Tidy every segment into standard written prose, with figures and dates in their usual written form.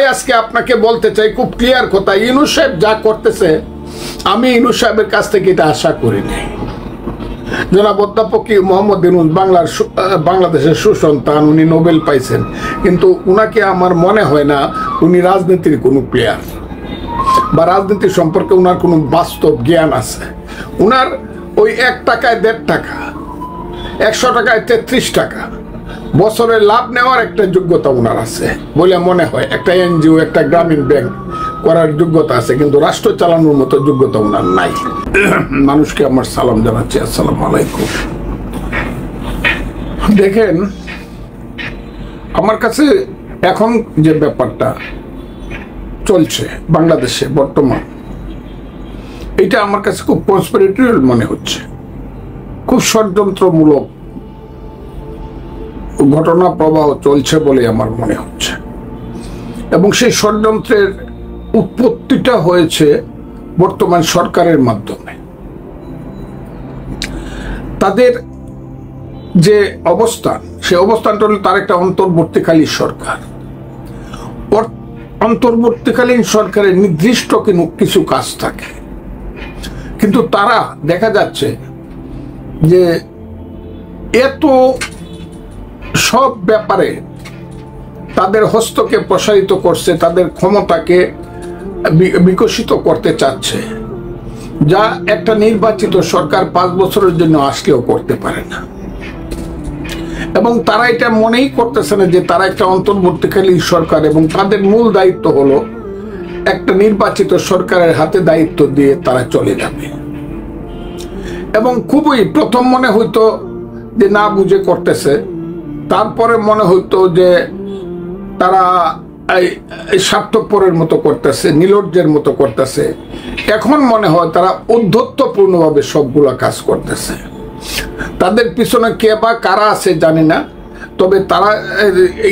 ভাই আজকে আপনাকে বলতে চাই খুব ক্লিয়ার কথা, ইউনূস সাহেব যা করতেছে আমি ইউনূস সাহেবের কাছ থেকে এটা আশা করিনি। জনাব অধ্যাপক মোহাম্মদ ইউনূস বাংলাদেশের সুসন্তান, উনি নোবেল পাইছেন, কিন্তু উনাকে আমার মনে হয় না উনি রাজনীতির কোনো প্লেয়ার বা রাজনীতি সম্পর্কে উনার কোনো বাস্তব জ্ঞান আছে। উনার ওই 1 টাকায় 1.5 টাকা, 100 টাকায় 33 টাকা বছরে লাভ নেওয়ার একটা যোগ্যতা উনার আছে বলে মনে হয়। একটা এনজিও, একটা গ্রামীণ ব্যাংক করার যোগ্যতা আছে, কিন্তু রাষ্ট্র চালানোর মতো যোগ্যতা উনার নাই। মানুষকে আমার সালাম জানাচ্ছি, আসসালামু আলাইকুম। দেখেন, আমার কাছে এখন যে ব্যাপারটা চলছে বাংলাদেশে বর্তমান, এটা আমার কাছে খুব কনস্পিরেটরিয়াল মনে হচ্ছে, খুব ষড়যন্ত্রমূলক ঘটনা প্রবাহ চলছে বলে আমার মনে হচ্ছে। এবং সেই ষড়যন্ত্রের উৎপত্তিটা হয়েছে বর্তমান সরকারের মাধ্যমে। তাদের যে অবস্থান, সেই অবস্থানটা হলো তার একটা অন্তর্বর্তীকালীন সরকার। অন্তর্বর্তীকালীন সরকারের নির্দিষ্ট কিছু কাজ থাকে, কিন্তু তারা দেখা যাচ্ছে যে এত সব ব্যাপারে তাদের হস্তকে প্রসারিত করছে, তাদের ক্ষমতাকে বিকশিত করতে চাচ্ছে, যা একটা নির্বাচিত সরকার 5 বছরের জন্য আসলেও করতে পারে না। এবং তারা এটা মনেই করতেছে না যে তারা একটা অন্তর্বর্তীকালীন সরকার, এবং তাদের মূল দায়িত্ব হলো একটা নির্বাচিত সরকারের হাতে দায়িত্ব দিয়ে তারা চলে যাবে। এবং খুবই প্রথম মনে হইতো যে না বুঝে করতেছে, তারপরে মনে হইতো যে তারা স্বার্থপরের মতো করতেছে, নির্লজ্জের মতো করতেছে। এখন মনে হয় তারা ঔদ্ধত্যপূর্ণভাবে সবগুলা কাজ করতেছে। তাদের পিছনে কে বা কারা আছে জানি না, তবে তারা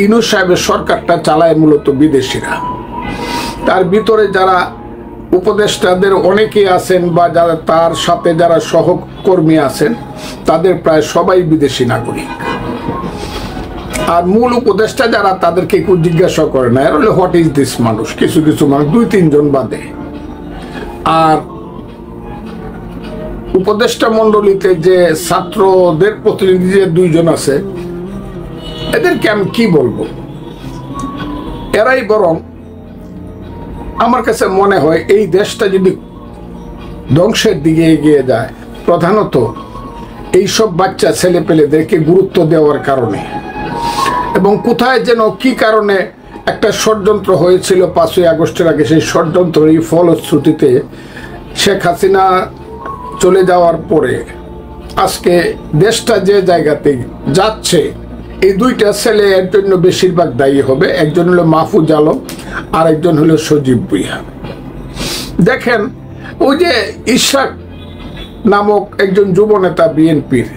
ইউনূস সাহেবের সরকারটা চালায় মূলত বিদেশিরা। তার ভিতরে যারা উপদেষ্টাদের অনেকেই আছেন বা যারা তার সাথে যারা সহকর্মী আছেন, তাদের প্রায় সবাই বিদেশি নাগরিক। আর মূল উপদেষ্টা যারা, তাদেরকে কেউ জিজ্ঞাসা করে না, এর হলে হোয়াট ইজ দিস মানুষ, কিছু কিছু মানুষ 2-3 জন বাদে। আর উপদেষ্টা মন্ডলীতে যে ছাত্রদের প্রতিনিধি যে 2 জন আছে, এদেরকে আমি কি বলবো, এরাই বরং আমার কাছে মনে হয় এই দেশটা যদি ধ্বংসের দিকে এগিয়ে যায়, প্রধানত এইসব বাচ্চা ছেলে পেলেদেরকে গুরুত্ব দেওয়ার কারণে। এবং কোথায় যেন কি কারণে একটা ষড়যন্ত্র হয়েছিল 5ই আগস্টের আগে, সেই ষড়যন্ত্রের ফলশ্রুতিতে শেখ হাসিনা চলে যাওয়ার পরে আজকে দেশটা যে জায়গাতে যাচ্ছে, এই 2টা ছেলে এর জন্য বেশিরভাগ দায়ী হবে। একজন হলো মাহফুজ আলম, আর একজন হলো সজীব ভুঁইয়া। দেখেন, ওই যে ইশাক নামক একজন যুব নেতা বিএনপির,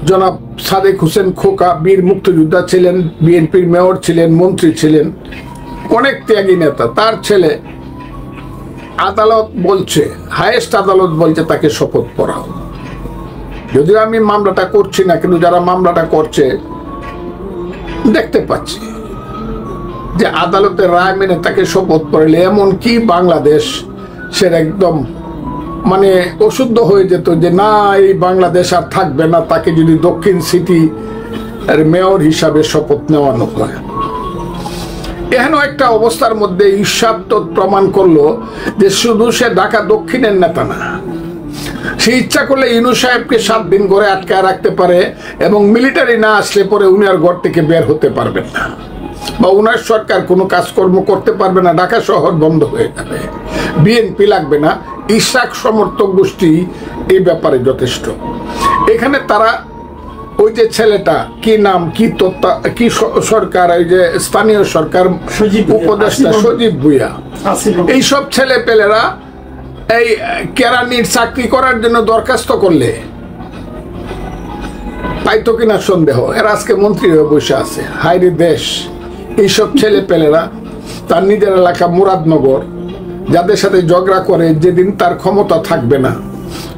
জনাব সাদেক হোসেন খোকা, বীর মুক্তিযোদ্ধা ছিলেন, বিএনপির মেয়র ছিলেন, মন্ত্রী ছিলেন, অনেক ত্যাগী নেতা। তার ছেলে আদালত বলছে, হাইয়েস্ট আদালত বলছে তাকে শপথ পড়াও। যদিও আমি মামলাটা করছি না, কিন্তু যারা মামলাটা করছে দেখতে পাচ্ছি যে আদালতের রায় মেনে তাকে শপথ পড়ালে এমন কি বাংলাদেশ সে একদম মানে অশুদ্ধ হয়ে যেত, যে না এই বাংলাদেশ আর থাকবে না, তাকে যদি দক্ষিণ সিটি মেয়র হিসাবে শপথ নেওয়ানো হয়। এহেন একটা অবস্থার মধ্যে ঈর্ষাদ প্রমাণ করলো যে শুধু সে ঢাকা দক্ষিণের নেতা না, সে ইচ্ছা করলে ইউনূস সাহেবকে 7 দিন ঘরে আটকায় রাখতে পারে, এবং মিলিটারি না আসলে পরে উনি আর ঘর থেকে বের হতে পারবেন না, বা উনার সরকার কোনো কাজকর্ম করতে পারবে না, ঢাকা শহর বন্ধ হয়ে যাবে, বিএনপি লাগবে না। ইশাক সমর্থক গোষ্ঠী এই ব্যাপারে যথেষ্ট। এখানে তারা ওই যে ছেলেটা কি নাম, কি সরকার, ওই যে স্থানীয় সরকার উপদেষ্টা সজীব ভুঁইয়া, এইসব ছেলে পেলেরা এই কেরানির চাকরি করার জন্য দরখাস্ত করলে পাইতো কিনা সন্দেহ। এরা আজকে মন্ত্রী হয়ে বসে আছে। হায়রে দেশ! এইসব ছেলে পেলেরা তার নিজের এলাকা মুরাদনগর, যাদের সাথে ঝগড়া করে, যেদিন তার ক্ষমতা থাকবে না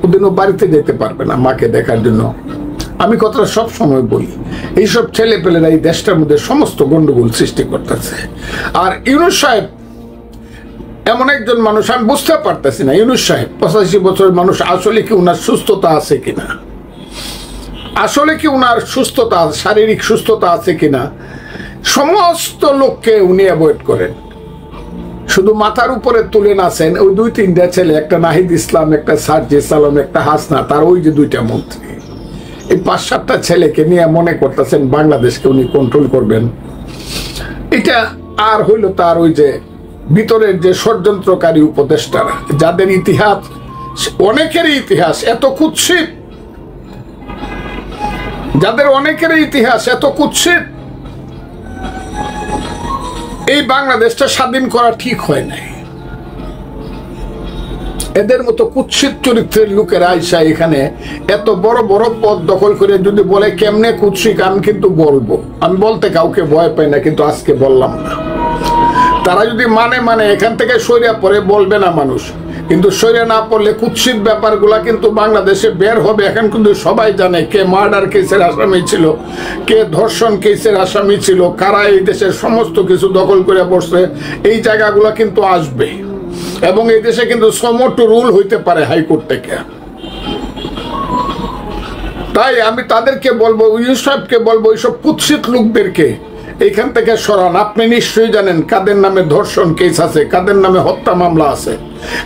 ওদিনও বাড়িতে যেতে পারবে না মাকে দেখার জন্য। আমি কথাটা সব সময় বলি, এইসব ছেলে পেলেরা এই দেশটার মধ্যে সমস্ত গন্ডগোল সৃষ্টি করতেছে। আর ইউনূস সাহেব এমন একজন মানুষ, আমি বুঝতে পারতেছি না ইউনূস সাহেব 85 বছরের মানুষ, আসলে কি উনার সুস্থতা আছে কিনা, আসলে কি উনার সুস্থতা, শারীরিক সুস্থতা আছে কিনা। সমস্ত লোককে উনি অ্যাভয়েড করেন, শুধু মাথার উপরে তুলে নাচেন ওই 2-3টা ছেলে, একটা নাহিদ ইসলাম, একটা সার্জিস আলম, একটা হাসনা, তার ওই যে 2টা মন্ত্রী, এই 5-7টা ছেলেকে নিয়ে মনে করতেছেন বাংলাদেশকে উনি কন্ট্রোল করবেন। এটা আর হইল তার ওই যে ভিতরের যে ষড়যন্ত্রকারী উপদেষ্টারা, যাদের ইতিহাস, অনেকেরই ইতিহাস এত কুৎসিত, যাদের অনেকেরই ইতিহাস এত কুৎসিত, এই বাংলাদেশটা স্বাধীন করা ঠিক হয় নাই। এদের মতো কুৎসিত চরিত্রের লোকেরা আইসা এখানে এত বড় বড় পদ দখল করে যদি বলে কেমনে কুৎসিত, আমি কিন্তু বলবো, আমি বলতে কাউকে ভয় পাই না, কিন্তু আজকে বললাম না। তারা যদি মানে এখান থেকে সরিয়া পড়ে বলবে না মানুষ, কিন্তু সরিয়া না পড়লে কুৎসিত ব্যাপারগুলা কিন্তু বাংলাদেশে বের হবে। এখন কিন্তু সবাই জানে কে মার্ডার কেসের আসামি ছিল, কে ধর্ষণ কেসের আসামি ছিল, কারা এই দেশের সমস্ত কিছু দখল করে বসছে, এই জায়গাগুলো কিন্তু আসবে। এবং এই দেশে কিন্তু সমস্ত রুল হইতে পারে হাইকোর্ট থেকে। তাই আমি তাদেরকে বলবো, ইউনূস সাহেবকে বলবো, এইসব কুৎসিত লোকদেরকে এইখান থেকে সরান। আপনি নিশ্চয়ই জানেন কাদের নামে ধর্ষণ কেস আছে, কাদের নামে হত্যা মামলা আছে,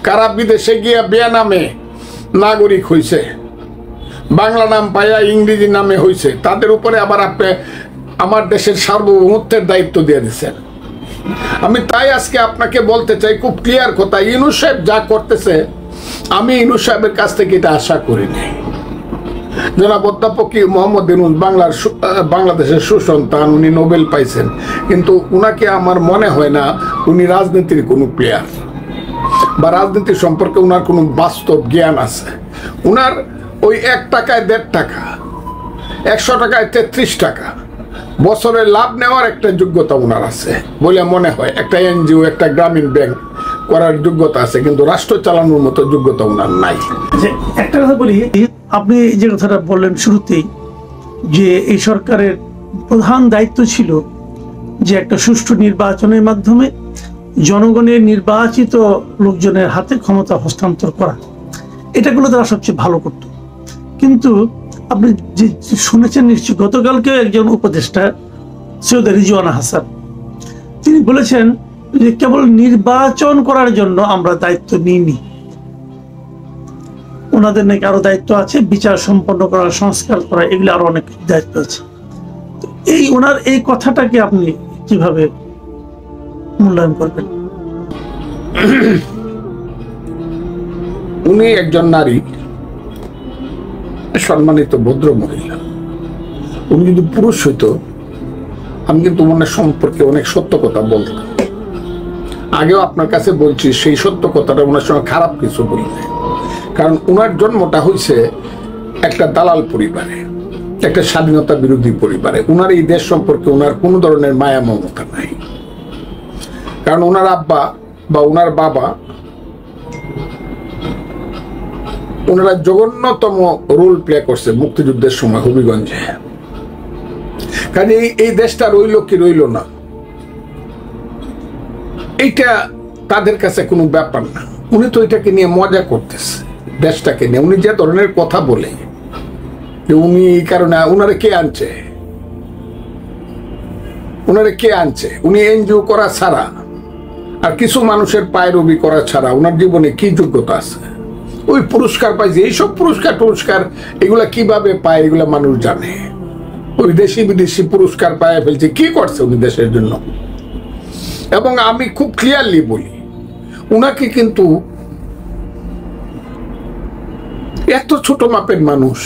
কারা বিদেশে গিয়া বিয়া নামে নাগরিক হইছে, বাংলা নাম পাইয়া ইংরেজি নামে হইছে, তাদের উপরে আবার আপনি আমার দেশের সার্বভৌমত্বের দায়িত্ব দিয়ে দিচ্ছেন। আমি তাই আজকে আপনাকে বলতে চাই খুব ক্লিয়ার কথা, ইউনূস সাহেব যা করতেছে আমি ইউনূস সাহেবের কাছ থেকে এটা আশা করিনি। জনাব অধ্যাপক মোহাম্মদ ইউনূস বাংলাদেশের সুসন্তান, উনি নোবেল পাইছেন, কিন্তু উনাকে আমার মনে হয় না উনি রাজনীতির কোনো প্লেয়ার বা রাজনীতি সম্পর্কে উনার কোনো বাস্তব জ্ঞান আছে। উনার ওই 1 টাকায় 1.5 টাকা, 100 টাকায় 33 টাকা বছরে লাভ নেওয়ার একটা যোগ্যতা উনার আছে বলে মনে হয়। একটা এনজিও, একটা গ্রামীণ ব্যাংক করার যোগ্যতা আছে, কিন্তু রাষ্ট্র চালানোর মতো যোগ্যতা উনার নাই। একটা কথা বলি, আপনি যে কথাটা বললেন শুরুতেই, যে এই সরকারের প্রধান দায়িত্ব ছিল যে একটা সুষ্ঠু নির্বাচনের মাধ্যমে জনগণের নির্বাচিত লোকজনের হাতে ক্ষমতা হস্তান্তর করা, এটাগুলো তারা সবচেয়ে ভালো করত। কিন্তু আপনি যে শুনেছেন নিশ্চয়ই, গতকালকে একজন উপদেষ্টা সৈয়দ রিজওয়ানা হাসান তিনি বলেছেন যে কেবল নির্বাচন করার জন্য আমরা দায়িত্ব নিইনি, ওনাদের নাকি আরো দায়িত্ব আছে, বিচার সম্পন্ন করা, সংস্কার করা, এগুলো আরো অনেক দায়িত্ব আছে। এই ওনার এই কথাটাকে আপনি কিভাবে মূল্যায়ন করবেন? উনি একজন নারী, সম্মানিত ভদ্র মহিলা। উনি যদি পুরুষ হইতো আমি কিন্তু ওনার সম্পর্কে অনেক সত্য কথা বলতাম। আগেও আপনার কাছে বলছি, সেই সত্য কথাটা ওনার সঙ্গে খারাপ কিছু বলি না, কারণ ওনার জন্মটা হয়েছে একটা দালাল পরিবারে, একটা স্বাধীনতা বিরোধী পরিবারে। ওনার এই দেশ সম্পর্কে ওনার কোনো ধরনের মায়া মমতা নাই, কারণ ওনার আব্বা বা ওনার বাবা, ওনারা জঘন্যতম রোল প্লে করছে মুক্তিযুদ্ধের সময় হবিগঞ্জে। কারণ এই দেশটা রইল কি রইল না, এইটা তাদের কাছে কোনো ব্যাপার না। উনি তো এটাকে নিয়ে মজা করতেছে, দেশটাকে নিয়ে। উনি যে ধরনের কথা বলে যে উনি এই কারণে, ওনারে কে আনছে, ওনারে কে আনছে? উনি এনজিও করা ছাড়া আর কিছু মানুষের পায়রবি করা ছাড়া ওনার জীবনে কি যোগ্যতা আছে? ওই পুরস্কার পাইছে, এইসব পুরস্কার এগুলা কিভাবে পায় এগুলা মানুষ জানে। ওই দেশি বিদেশি পুরস্কার পায় ফেলছে, কি করছে উনি দেশের জন্য? এবং আমি খুব ক্লিয়ারলি বলি, উনাকে কিন্তু এত ছোট মাপের মানুষ,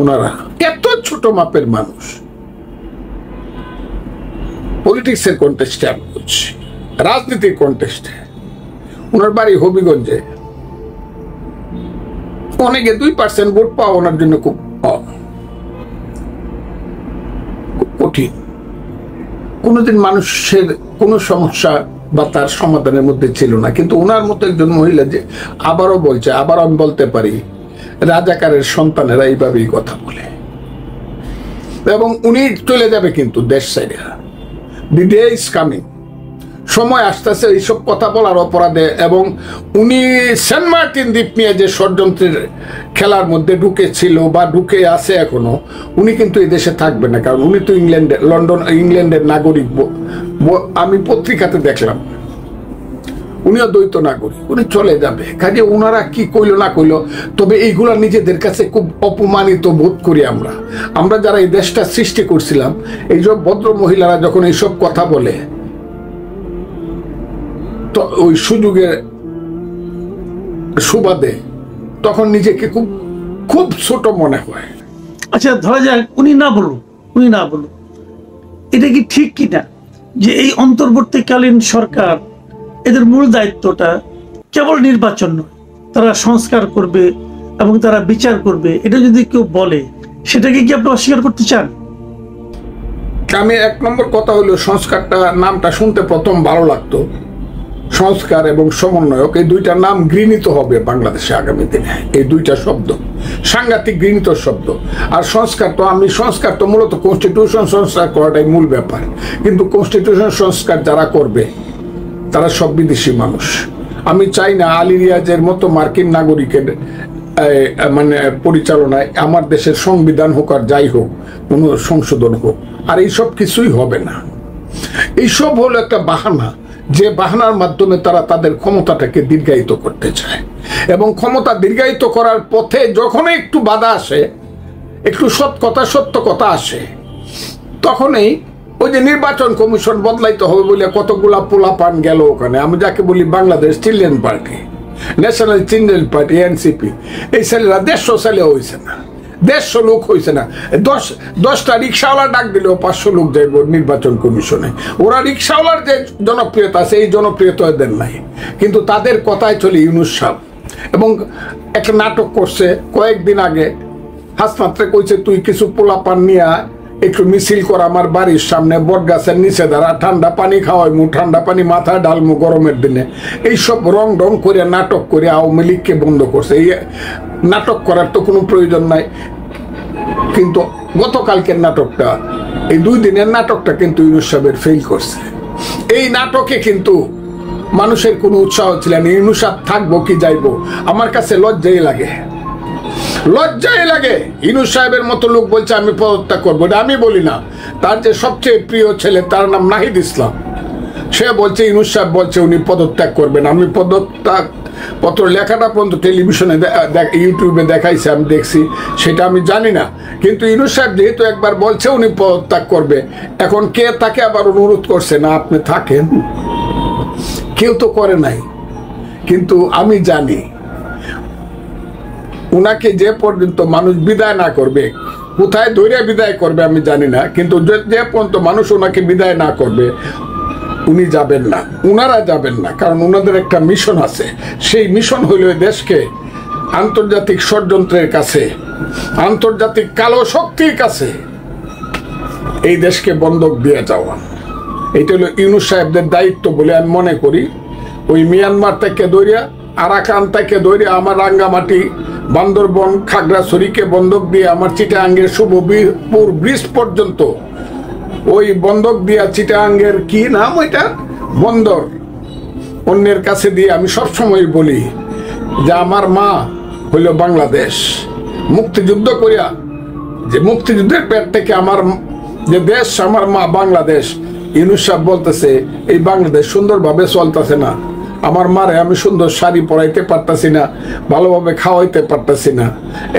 ওনারা এত ছোট মাপের মানুষ। পলিটিক্সের কন্টেস্টে আমি বলছি, রাজনীতির কন্টেস্টে। ওনার বাড়ি হবিগঞ্জে, অনেকে 2% ভোট পাওয়া ওনার জন্য খুব কঠিন। কোনোদিন মানুষের কোনো সমস্যা বা তার সমাধানের মধ্যে ছিল না। কিন্তু ওনার মতো একজন মহিলা, যে আবারও বলছে, আবার আমি বলতে পারি, রাজাকারের সন্তানেরা এইভাবেই কথা বলে। এবং উনি চলে যাবে কিন্তু দেশ ছেড়ে। দি ডে ইজ কামিং, সময় আসতেছে এইসব কথা বলার অপরাধে। এবং উনি সেন্ট মার্টিন দ্বীপ নিয়ে যে ষড়যন্ত্রের খেলার মধ্যে ঢুকেছিল বা ঢুকে আছে এখনো, উনি কিন্তু এই দেশে থাকবে না, কারণ উনি তো ইংল্যান্ডের নাগরিক। আমি পত্রিকাতে দেখলাম উনিও দ্বৈত নাগরিক, উনি চলে যাবে। কাজে ওনারা কি কইলো না কইলো, তবে এইগুলা নিজেদের কাছে খুব অপমানিত বোধ করি আমরা যারা এই দেশটা সৃষ্টি করছিলাম। এইসব ভদ্র মহিলারা যখন এইসব কথা বলে, তো ওই সুযোগের সুবাদে তখন নিজেকে খুব খুব ছোট মনে হয়। আচ্ছা, ধরা যাক উনি না বলুন, এটা কি ঠিক কিনা যে এই অন্তর্বর্তীকালীন সরকার এদের মূল দায়িত্বটা কেবল নির্বাচন নয়, তারা সংস্কার করবে এবং তারা বিচার করবে, এটা যদি কেউ বলে সেটাকে কি আপনি অস্বীকার করতে চান? আমি এক নম্বর কথা হলো, সংস্কারটা নামটা শুনতে প্রথম ভালো লাগতো। সংস্কার এবং সমন্বয়ক, এই দুইটা নাম গৃহীত হবে বাংলাদেশে আগামী দিনে। এই দুইটা শব্দ সাংঘাতিক গৃহীত শব্দ। আর সংস্কার তো মূলত কনস্টিটিউশন সংস্কার করাটাই মূল ব্যাপার। কিন্তু কনস্টিটিউশন সংস্কার যারা করবে তারা সব বিদেশি মানুষ। আমি চাই না আলী রিয়াজের মতো মার্কিন নাগরিকের মানে পরিচালনায় আমার দেশের সংবিধান হোক আর যাই হোক কোনো সংশোধন হোক। আর এইসব কিছুই হবে না। এইসব হলো একটা বাহানা, যে বাহানার মাধ্যমে তারা তাদের ক্ষমতাটাকে দীর্ঘায়িত করতে চায়। এবং ক্ষমতা দীর্ঘায়িত করার পথে যখন একটু বাধা আসে, একটু সত্য কথা আসে, তখনই ওই যে নির্বাচন কমিশন বদলাইতে হবে বলে কতগুলা পোলাপান গেল ওখানে। আমি যাকে বলি Bangladesh children party, national children party, NCP, এই ছেলেরা 150 ছেলে হয়েছে না, 150 লোক হয়েছে না। 10টা রিক্সাওয়ালা ডাক দিলেও 500 লোক যাইব নির্বাচন কমিশনে। ওরা রিক্সাওয়ালার যে জনপ্রিয়তা আছে, এই জনপ্রিয়তা এদের নাই। কিন্তু তাদের কথায় চলে ইউনূস সাহেব। এবং একটা নাটক করছে কয়েকদিন আগে, হাসপাতালে কইছে তুই কিছু পোলাপান নিয়ে একটু মিছিল কর আমার বাড়ির সামনে, বট গাছের নিচে দাঁড়া, ঠান্ডা পানি খাওয়াইমু, ঠান্ডা পানি মাথায় ঢালমু গরমের দিনে। এইসব রং ঢং করে নাটক করে আওয়ামী লীগকে বন্ধ করছে। এই নাটক করার তো কোনো প্রয়োজন নাই। কিন্তু গতকালকের নাটকটা, এই 2 দিনের নাটকটা কিন্তু ইউনূস সাহেবের ফেল করছে। এই নাটকে কিন্তু মানুষের কোনো উৎসাহ ছিল না। ইউনূস সাহেব থাকবো কি যাইবো, আমার কাছে লজ্জাই লাগে। ইউনূস সাহেবের মতো লোক বলছে আমি পদত্যাগ করবো। এটা আমি বলি না, তার যে সবচেয়ে প্রিয় ছেলে, তার নাম নাহিদ ইসলাম, সে বলছে ইউনূস সাহেব বলছে উনি পদত্যাগ করবেন। আমি পদত্যাগ পত্র লেখাটা পর্যন্ত টেলিভিশনে ইউটিউবে দেখাইছে, আমি দেখছি, সেটা আমি জানি না। কিন্তু ইউনূস সাহেব যেহেতু একবার বলছে উনি পদত্যাগ করবে, এখন কে তাকে আবার অনুরোধ করছে না আপনি থাকেন? কেউ তো করে নাই। কিন্তু আমি জানি উনাকে যে পর্যন্ত মানুষ বিদায় না করবে, কোথায় ধরে বিদায় করবে আমি জানি না, কিন্তু যে পর্যন্ত মানুষ ওনাকে বিদায় না করবে উনি যাবেন না, উনারা যাবেন না। কারণ ওনাদের একটা মিশন আছে। সেই মিশন হইল দেশকে আন্তর্জাতিক ষড়যন্ত্রের কাছে, আন্তর্জাতিক কালো শক্তির কাছে এই দেশকে বন্ধক দিয়ে যাওয়া। এটা হলো ইউনূস সাহেবদের দায়িত্ব বলে আমি মনে করি। ওই মিয়ানমার থেকে দৌড়িয়া, আরাকান থেকে দৌড়িয়া আমার রাঙ্গামাটি, বান্দরবন, খাগড়াছড়িকে বন্ধক দিয়ে আমার চিটাগাঙ্গের শুভপুর ব্রিজ পর্যন্ত, ওই বন্ধক দিয়া চিটাগাঙ্গের কি নাম ওইটা বন্দর, অন্যের কাছে দিয়ে আমি সবসময় বলি যে আমার মা হইল বাংলাদেশ। মুক্তিযুদ্ধ করিয়া যে মুক্তিযুদ্ধের পেট থেকে আমার যে দেশ, আমার মা বাংলাদেশ। ইউনূস সাহেব বলতেছে এই বাংলাদেশ সুন্দরভাবে চলতেছে না, আমার মারে আমি সুন্দর শাড়ি পরাইতে পারতাছি না, ভালোভাবে খাওয়াইতে পারতাছি না।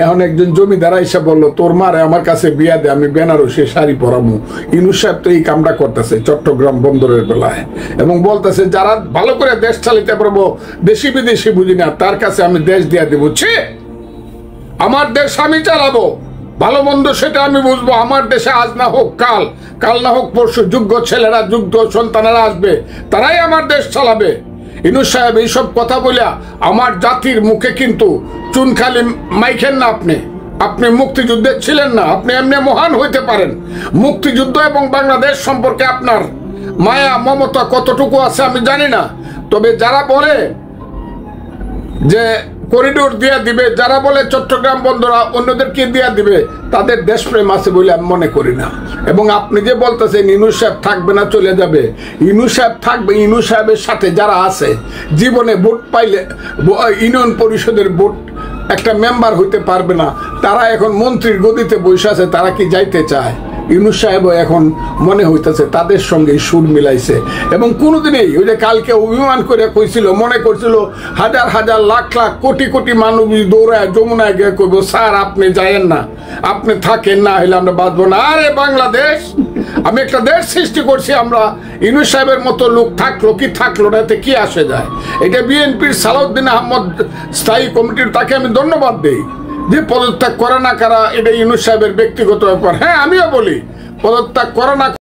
এখন একজন জমিদার এসে বললো তোর মারে আমার কাছে বিয়া দে, আমি বেনারসি শাড়ি পরামু। ইউনূস সাহেব তো এই কামটা করতেছে চট্টগ্রাম বন্দরের বেলায়, এবং বলতেছে যারা ভালো করে দেশ চালাইতে পারবো, দেশি বিদেশি বুঝি না, তার কাছে আমি দেশ দিয়া দেবো। আমার দেশ আমি চালাবো, ভালো মন্দ সেটা আমি বুঝবো। আমার দেশে আজ না হোক কাল, কাল না হোক পরশু যোগ্য ছেলেরা, যোগ্য সন্তানেরা আসবে, তারাই আমার দেশ চালাবে। ইউনূস সাহেব এইসব কথা বলিয়া আমার জাতির মুখে কিন্তু চুনখালি মাইখেন না। আপনি মুক্তিযুদ্ধে ছিলেন না, আপনি এমনি মহান হইতে পারেন। মুক্তিযুদ্ধ এবং বাংলাদেশ সম্পর্কে আপনার মায়া মমতা কতটুকু আছে আমি জানি না। তবে যারা বলে যে করিডোর দিয়ে দিবে, যারা বলে চট্টগ্রাম বন্দরা অন্যদেরকে দিয়ে দিবে, তাদের দেশপ্রেম আছে বলে আমি মনে করি না। এবং আপনি যে বলতেছেন ইউনূস সাহেব থাকবে না, চলে যাবে, ইউনূস সাহেব থাকবে। ইউনূস সাহেবের সাথে যারা আছে, জীবনে ভোট পাইলে ইউনিয়ন পরিষদের ভোট একটা মেম্বার হইতে পারবে না, তারা এখন মন্ত্রীর গদিতে বসে আছে, তারা কি যাইতে চায়? ইউনূস সাহেবও এখন মনে হইতেছে তাদের সঙ্গে সুর মিলাইছে। এবং কোনোদিনই ওই যে কালকে অভিমান করে কইছিল, মনে করছিল হাজার হাজার লাখ লাখ কোটি কোটি মানুষ দৌড়ায় যমুনায় গিয়ে কইব স্যার আপনি যায়েন না, আপনি থাকেন না, হইলে আমরা বাঁচবো না। আরে বাংলাদেশ, আমি একটা দেশ সৃষ্টি করছি, আমরা ইউনূস সাহেবের মতো লোক থাকলো কি থাকলো না, এতে কি আসে যায়? এটা বিএনপির সালাউদ্দিন আহমদ স্থায়ী কমিটির, তাকে আমি ধন্যবাদ দিই যে পদত্যাগ করে না কারা, এটা ইউনূস সাহেবের ব্যক্তিগত ব্যাপার। হ্যাঁ, আমিও বলি পদত্যাগ করে না